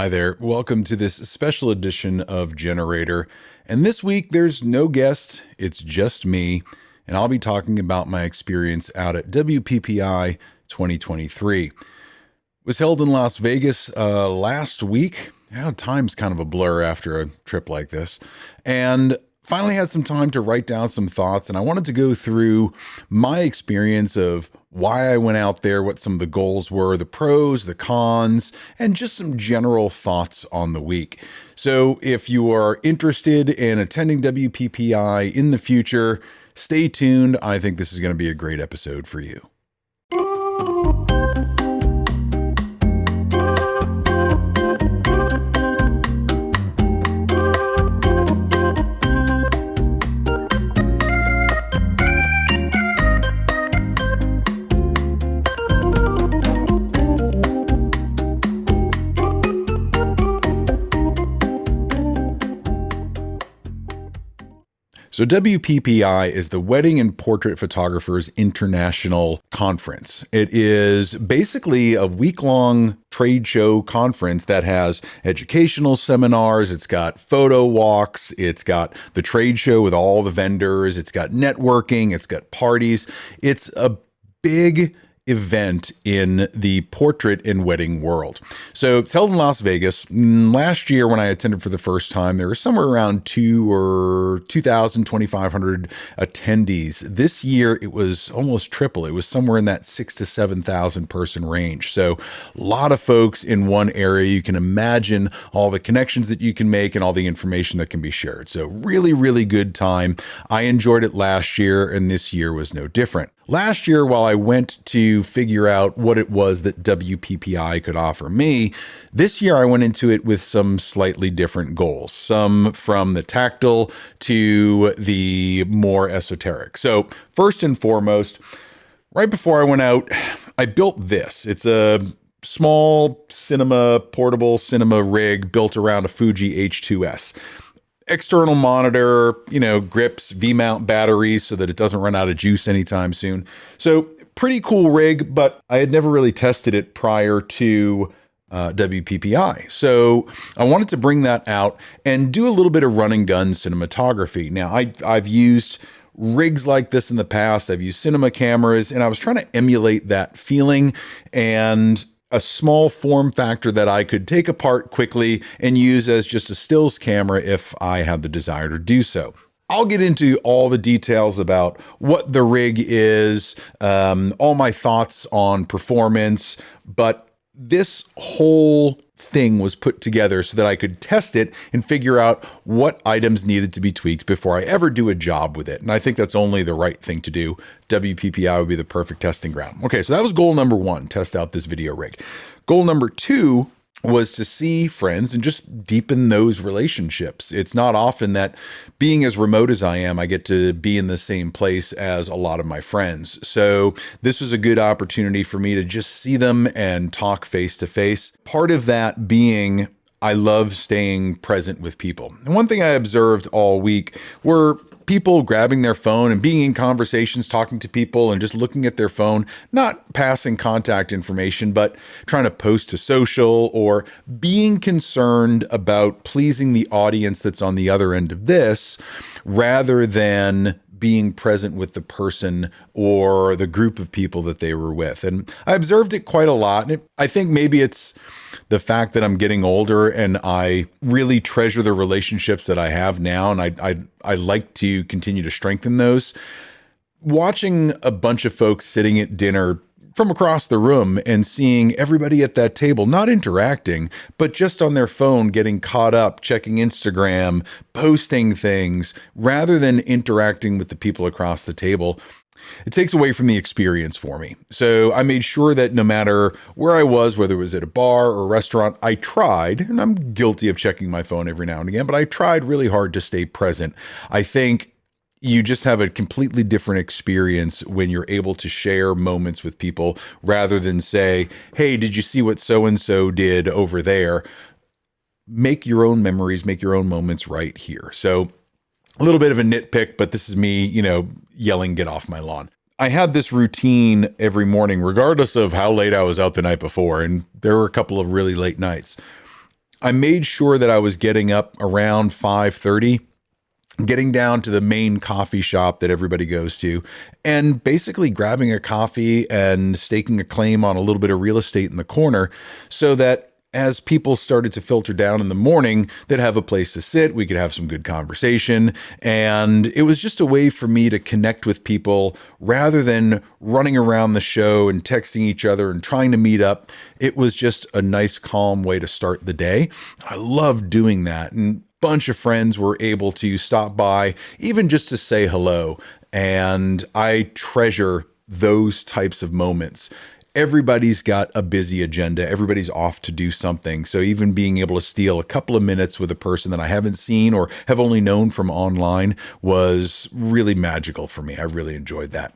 Hi there. Welcome to this special edition of Generator. And this week, there's no guest, it's just me. And I'll be talking about my experience out at WPPI 2023. It was held in Las Vegas last week. Time's kind of a blur after a trip like this. And finally had some time to write down some thoughts, and I wanted to go through my experience of why I went out there, what some of the goals were, the pros, the cons, and just some general thoughts on the week. So if you are interested in attending WPPI in the future, stay tuned. I think this is going to be a great episode for you. So WPPI is the Wedding and Portrait Photographers International Conference. It is basically a week-long trade show conference that has educational seminars, it's got photo walks, it's got the trade show with all the vendors, it's got networking, it's got parties. It's a big event in the portrait and wedding world. So it's held in Las Vegas. Last year when I attended for the first time, there were somewhere around 2,500 attendees. This year it was almost triple. It was somewhere in that 6,000 to 7,000 person range. So a lot of folks in one area. You can imagine all the connections that you can make and all the information that can be shared. So really, really good time. I enjoyed it last year, and this year was no different. Last year, while I went to figure out what it was that WPPI could offer me, this year I went into it with some slightly different goals, some from the tactile to the more esoteric. So first and foremost, right before I went out, I built this. It's a small portable cinema rig built around a Fuji H2S. External monitor, grips, V-mount batteries so that it doesn't run out of juice anytime soon. So pretty cool rig, but I had never really tested it prior to WPPI. So I wanted to bring that out and do a little bit of run and gun cinematography. Now, I've used rigs like this in the past. I've used cinema cameras, and I was trying to emulate that feeling and a small form factor that I could take apart quickly and use as just a stills camera if I had the desire to do so. I'll get into all the details about what the rig is, all my thoughts on performance, but this whole thing was put together so that I could test it and figure out what items needed to be tweaked before I ever do a job with it. And I think that's only the right thing to do. WPPI would be the perfect testing ground. Okay, so that was goal number one, test out this video rig. Goal number two was to see friends and just deepen those relationships. It's not often that, being as remote as I am, I get to be in the same place as a lot of my friends. So this was a good opportunity for me to just see them and talk face to face. Part of that being, I love staying present with people. And one thing I observed all week were people grabbing their phone and being in conversations, talking to people and just looking at their phone, not passing contact information, but trying to post to social or being concerned about pleasing the audience that's on the other end of this rather than being present with the person or the group of people that they were with. And I observed it quite a lot. And I think maybe it's the fact that I'm getting older and I really treasure the relationships that I have now. And I like to continue to strengthen those. Watching a bunch of folks sitting at dinner from across the room and seeing everybody at that table, not interacting, but just on their phone, getting caught up, checking Instagram, posting things, rather than interacting with the people across the table, it takes away from the experience for me. So I made sure that no matter where I was, whether it was at a bar or a restaurant, I tried, and I'm guilty of checking my phone every now and again, but I tried really hard to stay present. I think you just have a completely different experience when you're able to share moments with people rather than say, hey, did you see what so-and-so did over there? Make your own memories, make your own moments right here. So a little bit of a nitpick, but this is me, yelling, get off my lawn. I had this routine every morning, regardless of how late I was out the night before. And there were a couple of really late nights. I made sure that I was getting up around 5:30, getting down to the main coffee shop that everybody goes to, and basically grabbing a coffee and staking a claim on a little bit of real estate in the corner, so that as people started to filter down in the morning, they'd have a place to sit. We could have some good conversation. And it was just a way for me to connect with people rather than running around the show and texting each other and trying to meet up. It was just a nice, calm way to start the day. I loved doing that. And a bunch of friends were able to stop by, even just to say hello. And I treasure those types of moments. Everybody's got a busy agenda. Everybody's off to do something. So even being able to steal a couple of minutes with a person that I haven't seen or have only known from online was really magical for me. I really enjoyed that.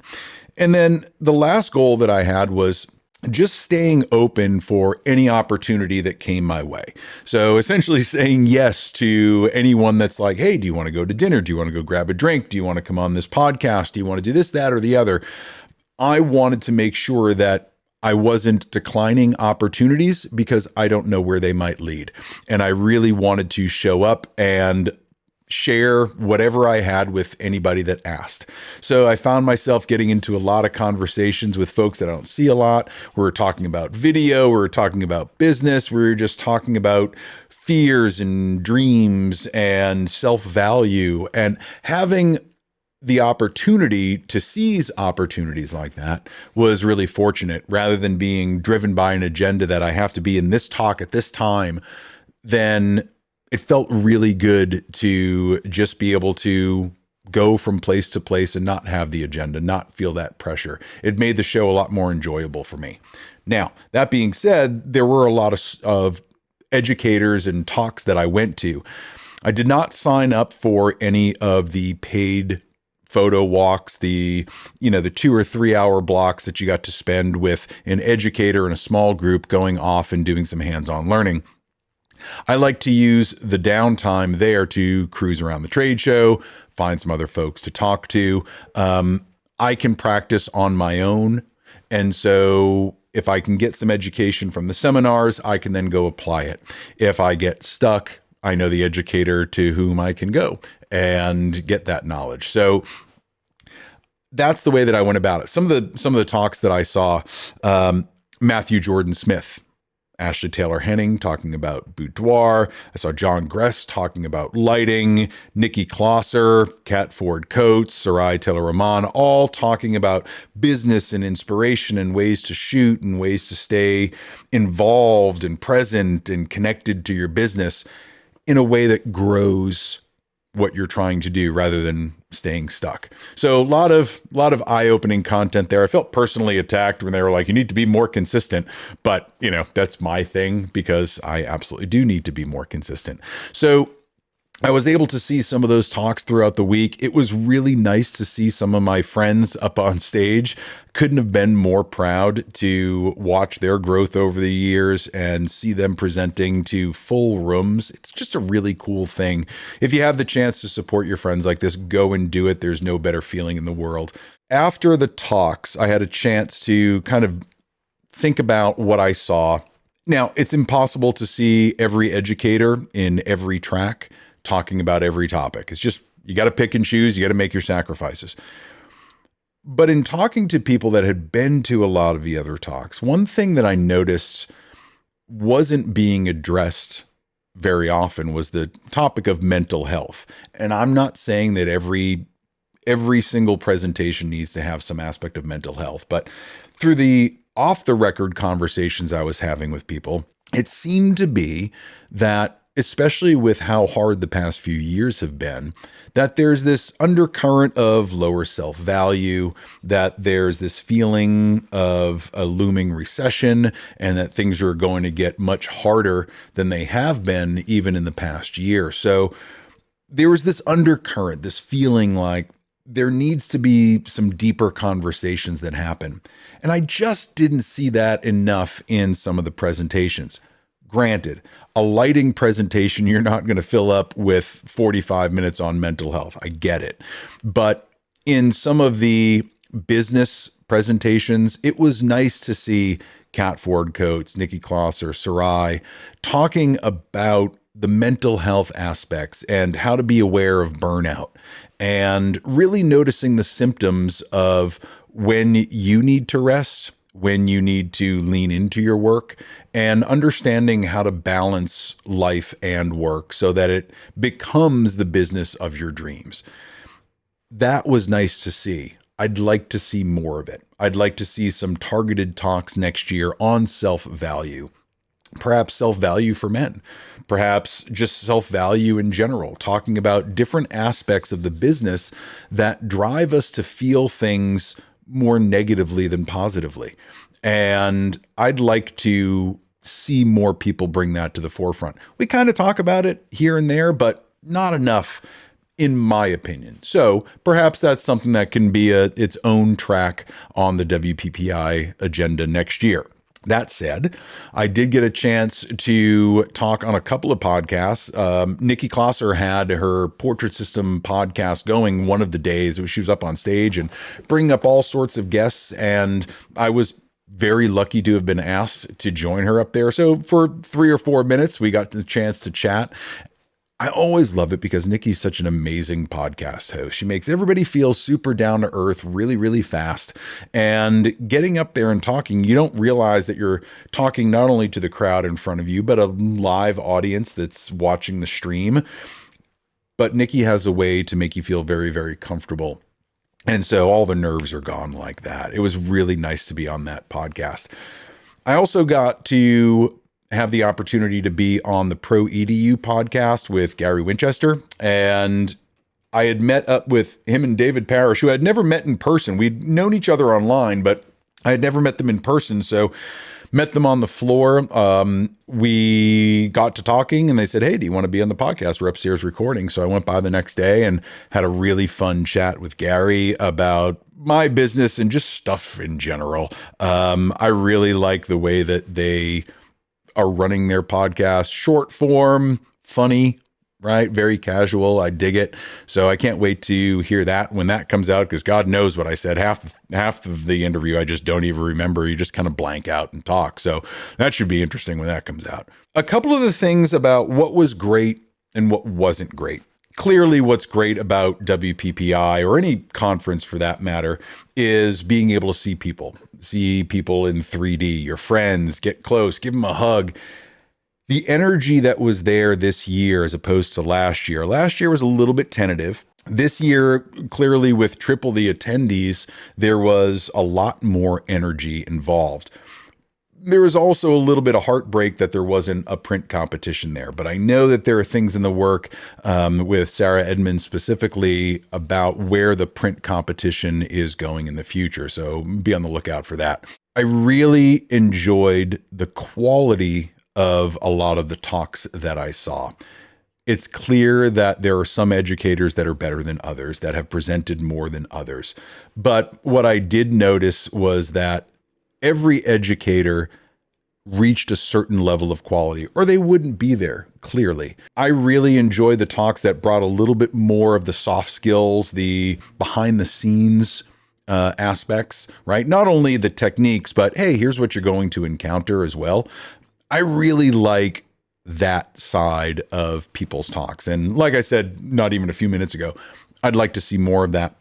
And then the last goal that I had was just staying open for any opportunity that came my way. So essentially saying yes to anyone that's like, hey, do you want to go to dinner? Do you want to go grab a drink? Do you want to come on this podcast? Do you want to do this, that, or the other? I wanted to make sure that I wasn't declining opportunities because I don't know where they might lead. And I really wanted to show up and share whatever I had with anybody that asked. So I found myself getting into a lot of conversations with folks that I don't see a lot. We were talking about video, we were talking about business, we were just talking about fears and dreams and self-value, and having the opportunity to seize opportunities like that was really fortunate. Rather than being driven by an agenda that I have to be in this talk at this time, then it felt really good to just be able to go from place to place and not have the agenda, not feel that pressure. It made the show a lot more enjoyable for me. Now, that being said, there were a lot of educators and talks that I went to. I did not sign up for any of the paid photo walks, the 2 or 3 hour blocks that you got to spend with an educator in a small group going off and doing some hands-on learning. I like to use the downtime there to cruise around the trade show, find some other folks to talk to. I can practice on my own. And so if I can get some education from the seminars, I can then go apply it. If I get stuck, I know the educator to whom I can go and get that knowledge. So that's the way that I went about it. Some of the talks that I saw, Matthew Jordan Smith, Ashley Taylor Henning talking about boudoir. I saw John Gress talking about lighting, Nikki Klosser, Kat Ford Coates, Sarai Taylor Rahman, all talking about business and inspiration and ways to shoot and ways to stay involved and present and connected to your business in a way that grows what you're trying to do rather than staying stuck. So a lot of eye-opening content there. I felt personally attacked when they were like, you need to be more consistent, but that's my thing because I absolutely do need to be more consistent. So I was able to see some of those talks throughout the week. It was really nice to see some of my friends up on stage. Couldn't have been more proud to watch their growth over the years and see them presenting to full rooms. It's just a really cool thing. If you have the chance to support your friends like this, go and do it. There's no better feeling in the world. After the talks, I had a chance to kind of think about what I saw. Now, it's impossible to see every educator in every track talking about every topic. It's just, you got to pick and choose. You got to make your sacrifices. But in talking to people that had been to a lot of the other talks, one thing that I noticed wasn't being addressed very often was the topic of mental health. And I'm not saying that every single presentation needs to have some aspect of mental health, but through the off the record conversations I was having with people, it seemed to be that, especially with how hard the past few years have been, that there's this undercurrent of lower self-value, that there's this feeling of a looming recession, and that things are going to get much harder than they have been even in the past year. So there was this undercurrent, this feeling like there needs to be some deeper conversations that happen. And I just didn't see that enough in some of the presentations. Granted, a lighting presentation, you're not going to fill up with 45 minutes on mental health. I get it. But in some of the business presentations, it was nice to see Kat Ford Coates, Nikki Klosser, Sarai, talking about the mental health aspects and how to be aware of burnout and really noticing the symptoms of when you need to rest, when you need to lean into your work, and understanding how to balance life and work so that it becomes the business of your dreams. That was nice to see. I'd like to see more of it. I'd like to see some targeted talks next year on self-value. Perhaps self-value for men, perhaps just self-value in general, talking about different aspects of the business that drive us to feel things more negatively than positively. And I'd like to see more people bring that to the forefront. We kind of talk about it here and there, but not enough, in my opinion. So perhaps that's something that can be its own track on the WPPI agenda next year. That said, I did get a chance to talk on a couple of podcasts. Nikki Klosser had her Portrait System podcast going one of the days. She was up on stage and bringing up all sorts of guests, and I was very lucky to have been asked to join her up there. So for 3 or 4 minutes, we got the chance to chat. I always love it because Nikki's such an amazing podcast host. She makes everybody feel super down to earth really, really fast. And getting up there and talking, you don't realize that you're talking not only to the crowd in front of you, but a live audience that's watching the stream. But Nikki has a way to make you feel very, very comfortable. And so all the nerves are gone like that. It was really nice to be on that podcast. I also got to have the opportunity to be on the Pro EDU podcast with Gary Winchester. And I had met up with him and David Parrish, who I had never met in person. We'd known each other online, but I had never met them in person. So met them on the floor. We got to talking and they said, "Hey, do you want to be on the podcast? We're upstairs recording." So I went by the next day and had a really fun chat with Gary about my business and just stuff in general. I really like the way that they are running their podcast, short form, funny, right? Very casual. I dig it. So I can't wait to hear that when that comes out, because God knows what I said. Half of the interview I just don't even remember. You just kind of blank out and talk. So that should be interesting when that comes out. A couple of the things about what was great and what wasn't great. Clearly, what's great about WPPI, or any conference for that matter, is being able to see people in 3D, your friends, get close, give them a hug. The energy that was there this year as opposed to last year. Last year was a little bit tentative. This year, clearly with triple the attendees, there was a lot more energy involved. There was also a little bit of heartbreak that there wasn't a print competition there, but I know that there are things in the work with Sarah Edmonds specifically about where the print competition is going in the future. So be on the lookout for that. I really enjoyed the quality of a lot of the talks that I saw. It's clear that there are some educators that are better than others, that have presented more than others. But what I did notice was that every educator reached a certain level of quality, or they wouldn't be there, clearly. I really enjoyed the talks that brought a little bit more of the soft skills, the behind the scenes aspects, right? Not only the techniques, but hey, here's what you're going to encounter as well. I really like that side of people's talks. And like I said, not even a few minutes ago, I'd like to see more of that.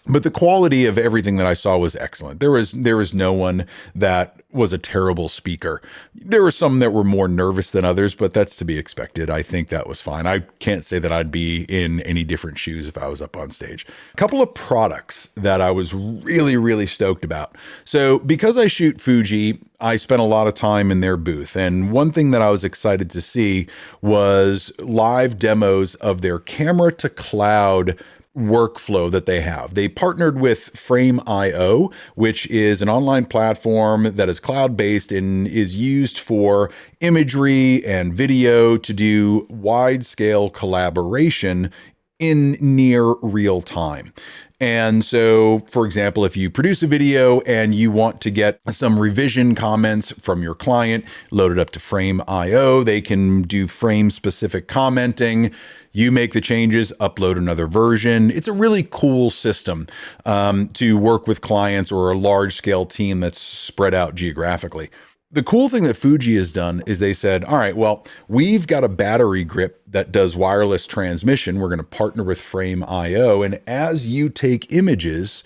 But the quality of everything that I saw was excellent. There was no one that was a terrible speaker. There were some that were more nervous than others, but that's to be expected. I think that was fine. I can't say that I'd be in any different shoes if I was up on stage. A couple of products that I was really, really stoked about. So because I shoot Fuji, I spent a lot of time in their booth. And one thing that I was excited to see was live demos of their camera to cloud workflow that they have. They partnered with Frame.io, which is an online platform that is cloud-based and is used for imagery and video to do wide-scale collaboration in near real time. And so, for example, if you produce a video and you want to get some revision comments from your client, load it up to Frame.io. They can do frame-specific commenting. You make the changes, upload another version. It's a really cool system to work with clients or a large-scale team that's spread out geographically. The cool thing that Fuji has done is they said, all right, well, we've got a battery grip that does wireless transmission. We're going to partner with Frame IO. And as you take images,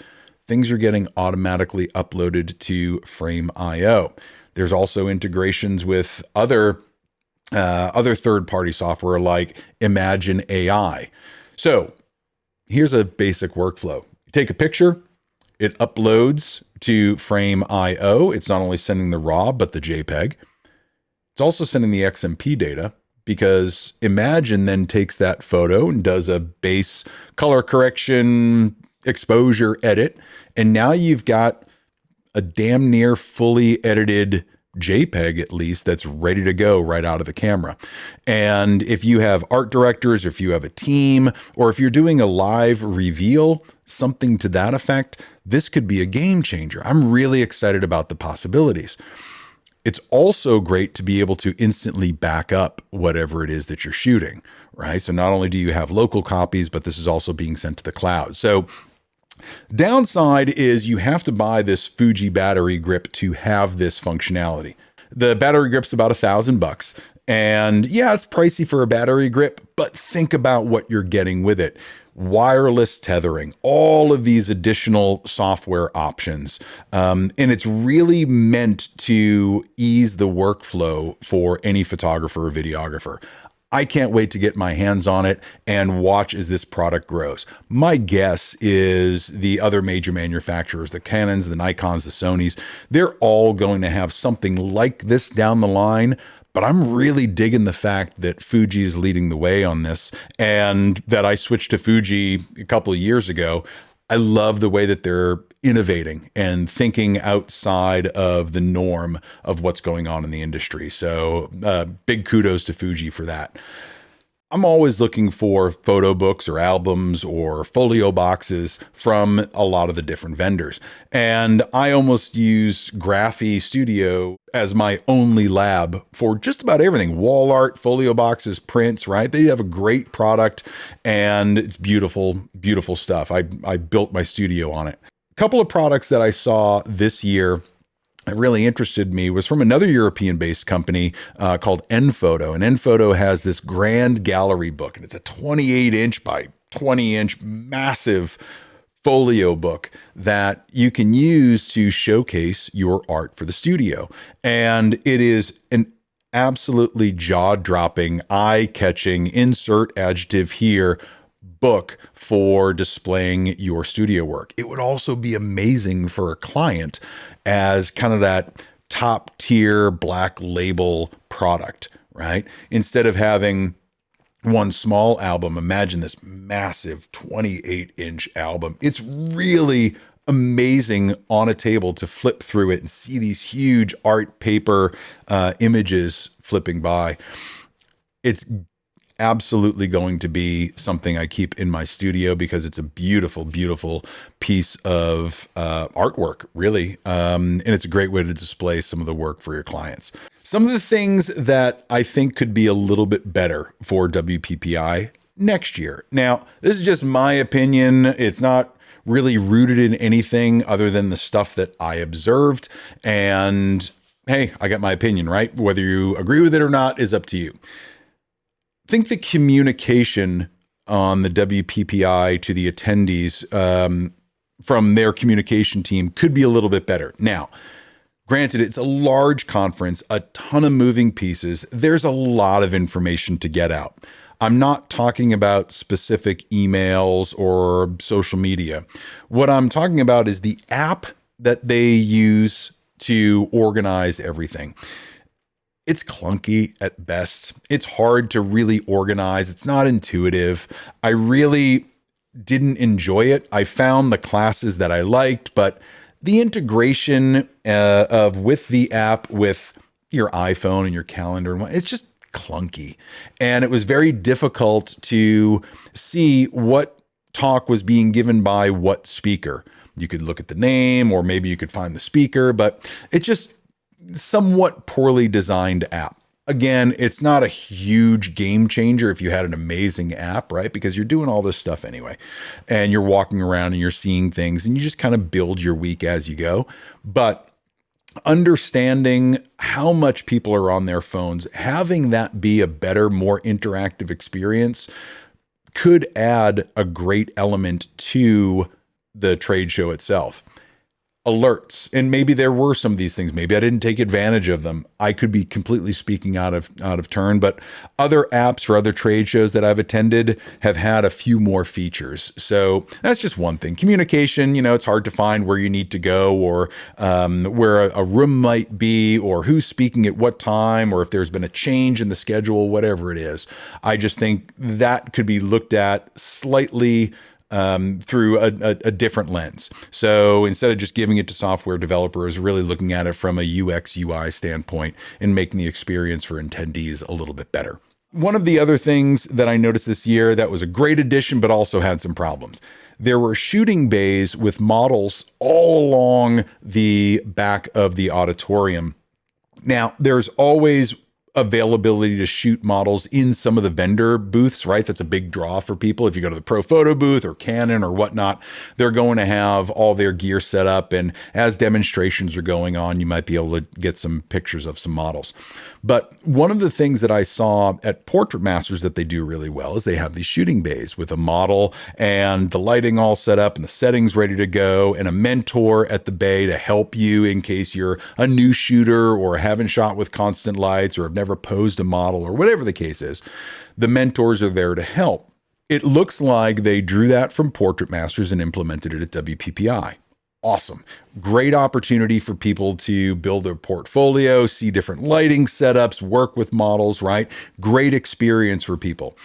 things are getting automatically uploaded to Frame IO. There's also integrations with other third-party software like Imagine AI. So here's a basic workflow. You take a picture, it uploads to Frame IO. It's not only sending the RAW, but the JPEG. It's also sending the XMP data, because Imagine then takes that photo and does a base color correction, exposure edit. And now you've got a damn near fully edited JPEG, at least, that's ready to go right out of the camera. And if you have art directors, or if you have a team, or if you're doing a live reveal, something to that effect, this could be a game changer. I'm really excited about the possibilities. It's also great to be able to instantly back up whatever it is that you're shooting, right? So not only do you have local copies, but this is also being sent to the cloud. So downside is you have to buy this Fuji battery grip to have this functionality. The battery grip's about $1,000. And yeah, it's pricey for a battery grip, but think about what you're getting with it. Wireless tethering, all of these additional software options. And it's really meant to ease the workflow for any photographer or videographer. I can't wait to get my hands on it and watch as this product grows. My guess is the other major manufacturers, the Canons, the Nikons, the Sonys, they're all going to have something like this down the line. But I'm really digging the fact that Fuji is leading the way on this, and that I switched to Fuji a couple of years ago. I love the way that they're innovating and thinking outside of the norm of what's going on in the industry. So big kudos to Fuji for that. I'm always looking for photo books or albums or folio boxes from a lot of the different vendors. And I almost use Graphy Studio as my only lab for just about everything. Wall art, folio boxes, prints, right? They have a great product and it's beautiful, beautiful stuff. I built my studio on it. A couple of products that I saw this year that really interested me was from another European-based company called Enphoto. And Enphoto has this grand gallery book, and it's a 28-inch by 20-inch massive folio book that you can use to showcase your art for the studio. And it is an absolutely jaw-dropping, eye-catching, insert adjective here, book for displaying your studio work. It would also be amazing for a client as kind of that top tier black label product, right? Instead of having one small album, imagine this massive 28-inch album. It's really amazing on a table to flip through it and see these huge art paper images flipping by. It's absolutely going to be something I keep in my studio because it's a beautiful, beautiful piece of artwork, really. And it's a great way to display some of the work for your clients. Some of the things that I think could be a little bit better for WPPI next year. Now, this is just my opinion. It's not really rooted in anything other than the stuff that I observed. And hey, I got my opinion, right? Whether you agree with it or not is up to you. I think the communication on the WPPI to the attendees from their communication team could be a little bit better. Now, granted, it's a large conference, a ton of moving pieces. There's a lot of information to get out. I'm not talking about specific emails or social media. What I'm talking about is the app that they use to organize everything. It's clunky at best. It's hard to really organize. It's not intuitive. I really didn't enjoy it. I found the classes that I liked, but the integration with the app with your iPhone and your calendar, it's just clunky. And it was very difficult to see what talk was being given by what speaker. You could look at the name, or maybe you could find the speaker, but it just somewhat poorly designed app. Again, it's not a huge game changer if you had an amazing app, right? Because you're doing all this stuff anyway, and you're walking around and you're seeing things, and you just kind of build your week as you go. But understanding how much people are on their phones, having that be a better, more interactive experience could add a great element to the trade show itself. Alerts, and maybe there were some of these things. Maybe I didn't take advantage of them. I could be completely speaking out of turn, but other apps for other trade shows that I've attended have had a few more features. So that's just one thing. Communication, it's hard to find where you need to go, or where a room might be, or who's speaking at what time, or if there's been a change in the schedule, whatever it is. I just think that could be looked at slightly through a different lens. So instead of just giving it to software developers, really looking at it from a UX UI standpoint and making the experience for attendees a little bit better. One of the other things that I noticed this year that was a great addition, but also had some problems. There were shooting bays with models all along the back of the auditorium. Now, there's always availability to shoot models in some of the vendor booths, right? That's a big draw for people. If you go to the Pro Photo booth or Canon or whatnot, they're going to have all their gear set up. And as demonstrations are going on, you might be able to get some pictures of some models. But one of the things that I saw at Portrait Masters that they do really well is they have these shooting bays with a model and the lighting all set up and the settings ready to go, and a mentor at the bay to help you in case you're a new shooter or haven't shot with constant lights or have never posed a model or whatever the case is. The mentors are there to help. It looks like they drew that from Portrait Masters and implemented it at WPPI. Awesome. Great opportunity for people to build their portfolio, see different lighting setups, work with models, right? Great experience for people.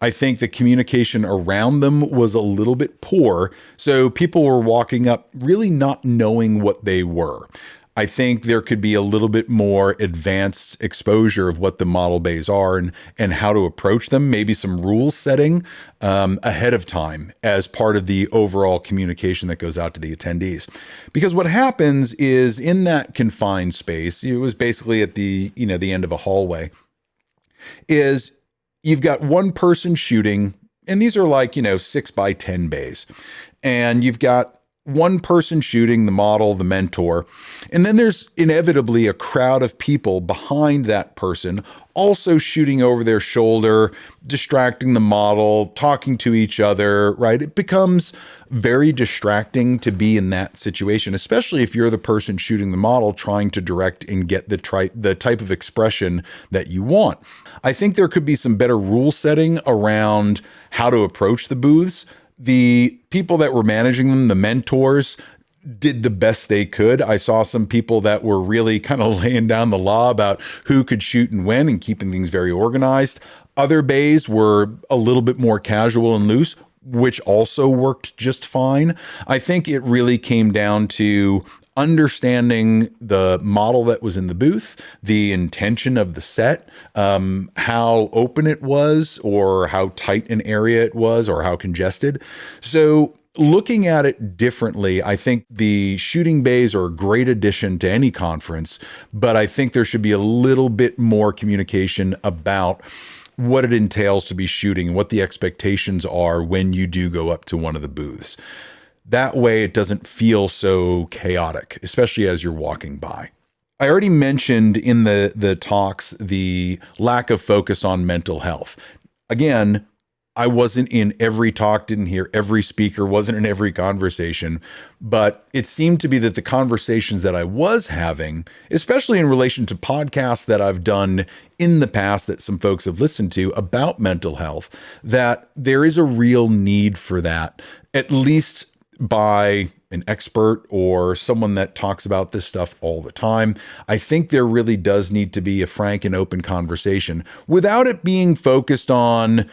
I think the communication around them was a little bit poor. So people were walking up really not knowing what they were. I think there could be a little bit more advanced exposure of what the model bays are and how to approach them, maybe some rule setting ahead of time as part of the overall communication that goes out to the attendees. Because what happens is in that confined space, it was basically at the end of a hallway, is you've got one person shooting, and these are like 6x10 bays, and you've got one person shooting, the model, the mentor, and then there's inevitably a crowd of people behind that person also shooting over their shoulder, distracting the model, talking to each other, right? It becomes very distracting to be in that situation, especially if you're the person shooting the model trying to direct and get the type of expression that you want. I think there could be some better rule setting around how to approach the booths. The people that were managing them, the mentors, did the best they could. I saw some people that were really kind of laying down the law about who could shoot and when and keeping things very organized. Other bays were a little bit more casual and loose, which also worked just fine. I think it really came down to understanding the model that was in the booth, the intention of the set, how open it was or how tight an area it was or how congested. So looking at it differently, I think the shooting bays are a great addition to any conference, but I think there should be a little bit more communication about what it entails to be shooting and what the expectations are when you do go up to one of the booths. That way it doesn't feel so chaotic, especially as you're walking by. I already mentioned in the talks the lack of focus on mental health. Again, I wasn't in every talk, didn't hear every speaker, wasn't in every conversation, but it seemed to be that the conversations that I was having, especially in relation to podcasts that I've done in the past that some folks have listened to about mental health, that there is a real need for that, at least by an expert or someone that talks about this stuff all the time. I think there really does need to be a frank and open conversation without it being focused on,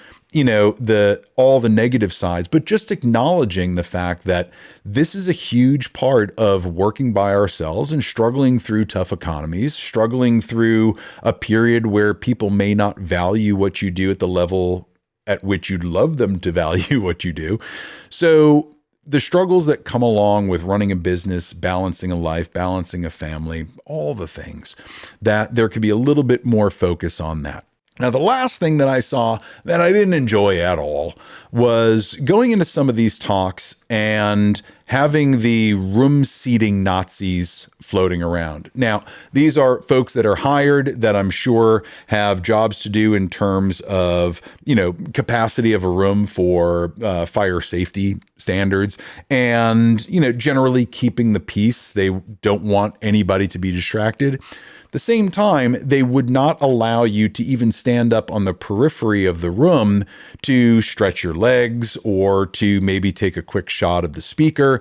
all the negative sides, but just acknowledging the fact that this is a huge part of working by ourselves and struggling through tough economies, struggling through a period where people may not value what you do at the level at which you'd love them to value what you do. So the struggles that come along with running a business, balancing a life, balancing a family, all the things, that there could be a little bit more focus on that. Now, the last thing that I saw that I didn't enjoy at all was going into some of these talks and having the room seating Nazis floating around. Now, these are folks that are hired that I'm sure have jobs to do in terms of, capacity of a room for fire safety standards and, generally keeping the peace. They don't want anybody to be distracted. The same time, they would not allow you to even stand up on the periphery of the room to stretch your legs or to maybe take a quick shot of the speaker.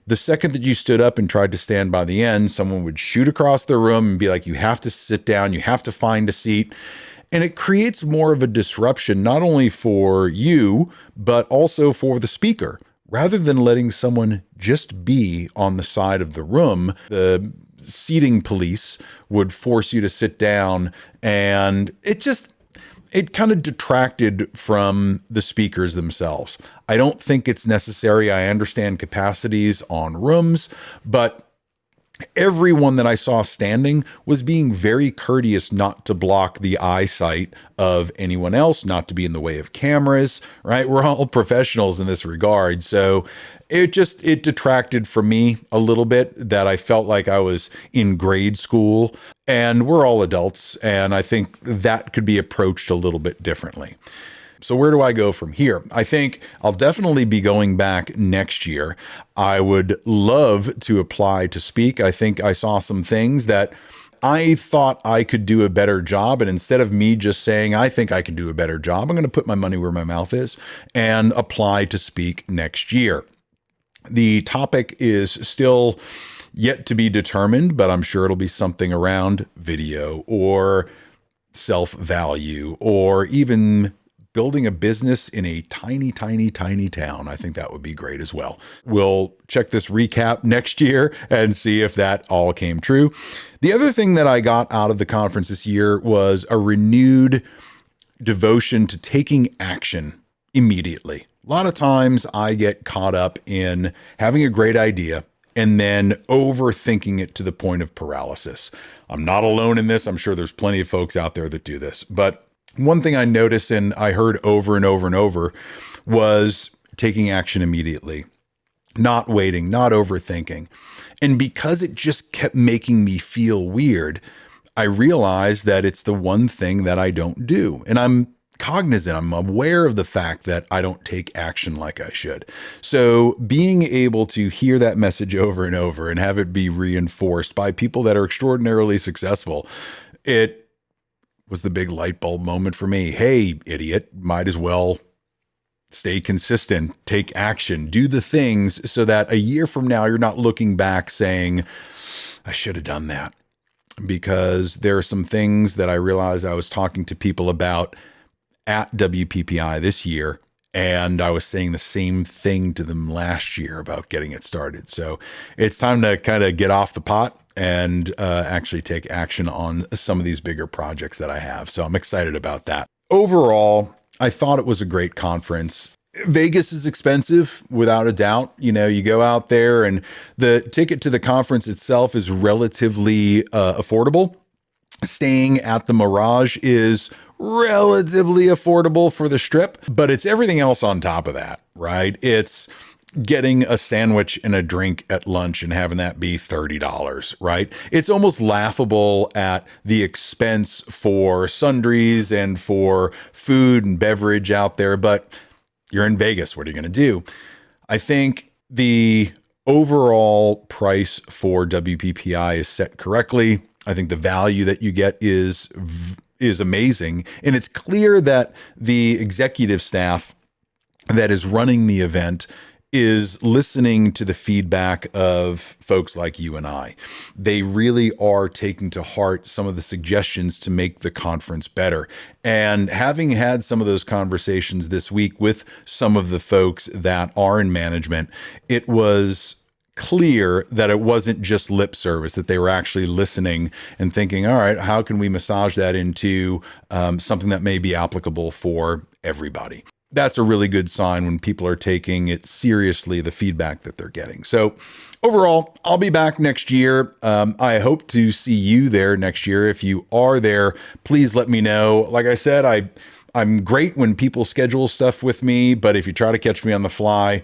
The second that you stood up and tried to stand by the end, someone would shoot across the room and be like, you have to sit down, you have to find a seat. And it creates more of a disruption, not only for you, but also for the speaker. Rather than letting someone just be on the side of the room, the seating police would force you to sit down, and it kind of detracted from the speakers themselves. I don't think it's necessary. I understand capacities on rooms, but everyone that I saw standing was being very courteous not to block the eyesight of anyone else, not to be in the way of cameras, right? We're all professionals in this regard. So it detracted from me a little bit, that I felt like I was in grade school, and we're all adults. And I think that could be approached a little bit differently. So where do I go from here? I think I'll definitely be going back next year. I would love to apply to speak. I think I saw some things that I thought I could do a better job. And instead of me just saying, I think I can do a better job, I'm going to put my money where my mouth is and apply to speak next year. The topic is still yet to be determined, but I'm sure it'll be something around video or self-value or even building a business in a tiny, tiny, tiny town. I think that would be great as well. We'll check this recap next year and see if that all came true. The other thing that I got out of the conference this year was a renewed devotion to taking action immediately. A lot of times I get caught up in having a great idea and then overthinking it to the point of paralysis. I'm not alone in this. I'm sure there's plenty of folks out there that do this. But one thing I noticed and I heard over and over and over was taking action immediately, not waiting, not overthinking. And because it just kept making me feel weird, I realized that it's the one thing that I don't do. And I'm cognizant, I'm aware of the fact that I don't take action like I should. So being able to hear that message over and over and have it be reinforced by people that are extraordinarily successful, it was the big light bulb moment for me. Hey, idiot, might as well stay consistent, take action, do the things so that a year from now, you're not looking back saying, I should have done that. Because there are some things that I realized I was talking to people about at WPPI this year, and I was saying the same thing to them last year about getting it started. So it's time to kind of get off the pot and actually take action on some of these bigger projects that I have. So I'm excited about that. Overall, I thought it was a great conference. Vegas is expensive, without a doubt. You go out there and the ticket to the conference itself is relatively affordable. Staying at the Mirage is relatively affordable for the Strip, but it's everything else on top of that, right? It's getting a sandwich and a drink at lunch and having that be $30, right? It's almost laughable at the expense for sundries and for food and beverage out there, but you're in Vegas. What are you going to do? I think the overall price for WPPI is set correctly. I think the value that you get is amazing. And it's clear that the executive staff that is running the event is listening to the feedback of folks like you and I. They really are taking to heart some of the suggestions to make the conference better. And having had some of those conversations this week with some of the folks that are in management, it was clear that it wasn't just lip service, that they were actually listening and thinking, all right, how can we massage that into something that may be applicable for everybody? That's a really good sign when people are taking it seriously, the feedback that they're getting. So overall, I'll be back next year. I hope to see you there next year. If you are there, please let me know. Like I said, I'm great when people schedule stuff with me, but if you try to catch me on the fly,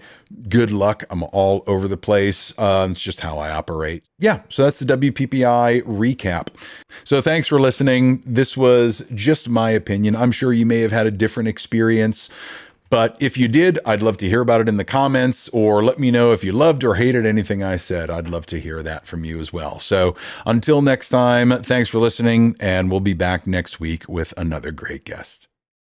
good luck. I'm all over the place. It's just how I operate. Yeah, so that's the WPPI recap. So thanks for listening. This was just my opinion. I'm sure you may have had a different experience. But if you did, I'd love to hear about it in the comments, or let me know if you loved or hated anything I said. I'd love to hear that from you as well. So until next time, thanks for listening, and we'll be back next week with another great guest.